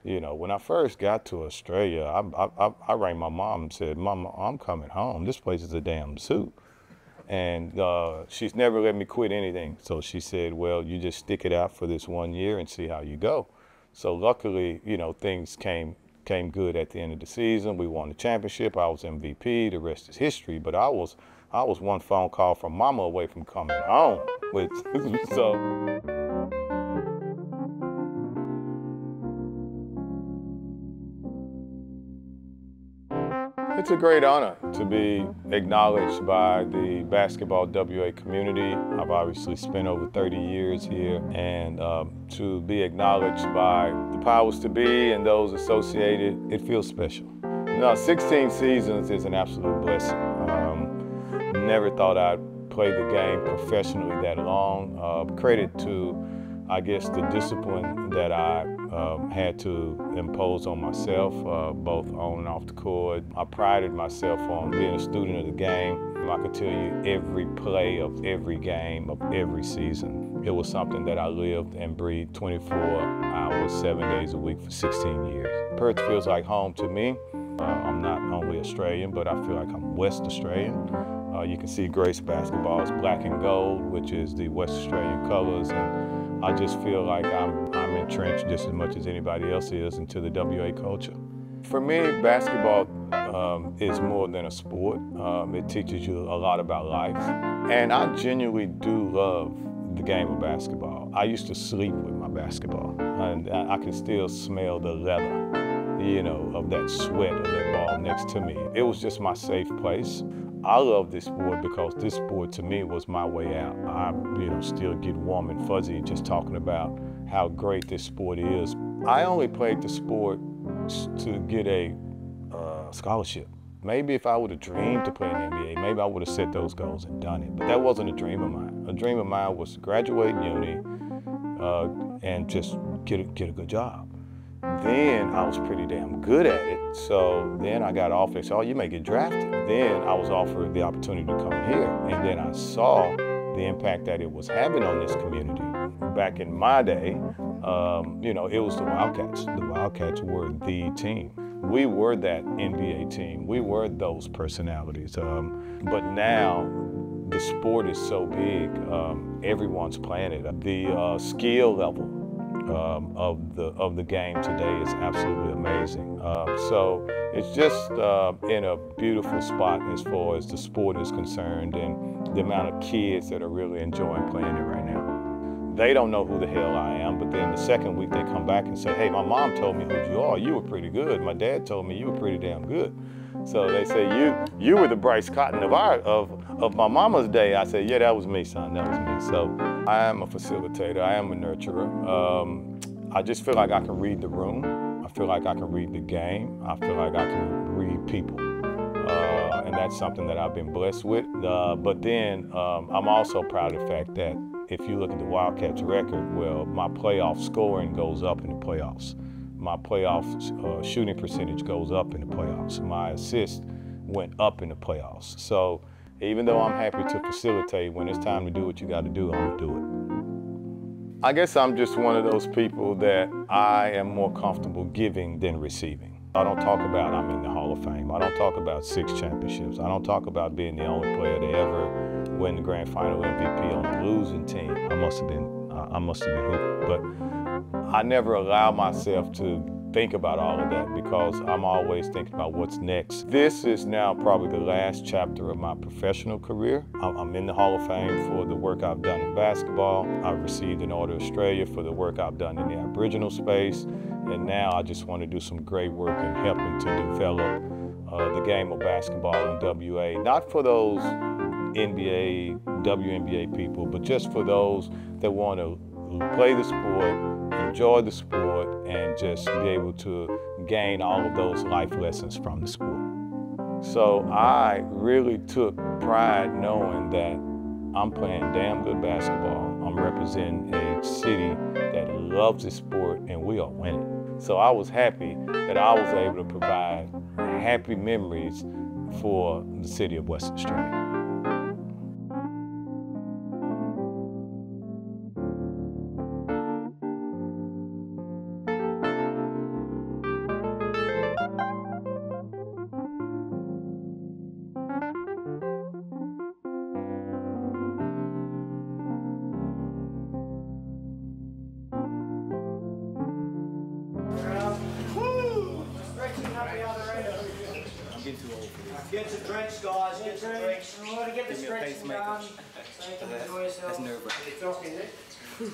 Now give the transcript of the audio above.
You know, when I first got to Australia, I rang my mom and said, "Mom, I'm coming home. This place is a damn zoo." And she's never let me quit anything. So she said, "Well, you just stick it out for this 1 year and see how you go." So luckily, you know, things came good at the end of the season. We won the championship. I was MVP. The rest is history. But I was one phone call from mama away from coming home. With, so. It's a great honor to be acknowledged by the basketball WA community. I've obviously spent over 30 years here, and to be acknowledged by the powers to be and those associated, it feels special. Now, 16 seasons is an absolute blessing. Never thought I'd play the game professionally that long. Credit to, I guess, the discipline that I had to impose on myself, both on and off the court. I prided myself on being a student of the game. I could tell you every play of every game of every season. It was something that I lived and breathed 24 hours, 7 days a week for 16 years. Perth feels like home to me. I'm not only Australian, but I feel like I'm West Australian. You can see Grace basketball is black and gold, which is the West Australian colors, and I just feel like I'm entrenched just as much as anybody else is into the WA culture. For me, basketball is more than a sport. It teaches you a lot about life, and I genuinely do love the game of basketball. I used to sleep with my basketball, and I can still smell the leather, you know, of that sweat of that ball next to me. It was just my safe place. I love this sport because this sport to me was my way out. I, you know, still get warm and fuzzy just talking about how great this sport is. I only played the sport to get a scholarship. Maybe if I would have dreamed to play in the NBA, maybe I would have set those goals and done it. But that wasn't a dream of mine. A dream of mine was to graduate uni and just get a good job. Then I was pretty damn good at it. So then I got offered, they said, "Oh, you may get drafted." Then I was offered the opportunity to come here. And then I saw the impact that it was having on this community. Back in my day, you know, it was the Wildcats. The Wildcats were the team. We were that NBA team. We were those personalities. But now the sport is so big, everyone's playing it. The skill level of the game today is absolutely amazing. So it's just in a beautiful spot as far as the sport is concerned and the amount of kids that are really enjoying playing it right now. They don't know who the hell I am, but then the second week they come back and say, "Hey, my mom told me who you are. You were pretty good. My dad told me you were pretty damn good." So they say, you were the Bryce Cotton of my mama's day. I say, "Yeah, that was me, son, that was me." So I am a facilitator, I am a nurturer. I just feel like I can read the room. I feel like I can read the game. I feel like I can read people. And that's something that I've been blessed with. But then I'm also proud of the fact that if you look at the Wildcats record, well, my playoff scoring goes up in the playoffs. My playoff shooting percentage goes up in the playoffs. My assist went up in the playoffs. So even though I'm happy to facilitate, when it's time to do what you got to do, I'm gonna do it. I guess I'm just one of those people that I am more comfortable giving than receiving. I don't talk about I'm in the Hall of Fame. I don't talk about 6 championships. I don't talk about being the only player to ever win the grand final MVP on a losing team. I must have been hooped. But I never allow myself to think about all of that because I'm always thinking about what's next. This is now probably the last chapter of my professional career. I'm in the Hall of Fame for the work I've done in basketball. I've received an Order of Australia for the work I've done in the Aboriginal space. And now I just want to do some great work in helping to develop the game of basketball in WA. Not for those NBA, WNBA people, but just for those that want to play the sport, enjoy the sport, and just be able to gain all of those life lessons from the sport. So I really took pride knowing that I'm playing damn good basketball. I'm representing a city that loves the sport, and we are winning. So I was happy that I was able to provide happy memories for the city of Western Australia. Get some drinks, guys. Get some drinks. We want to get the stretching done so you can enjoy yourself. That's nerve-wracking.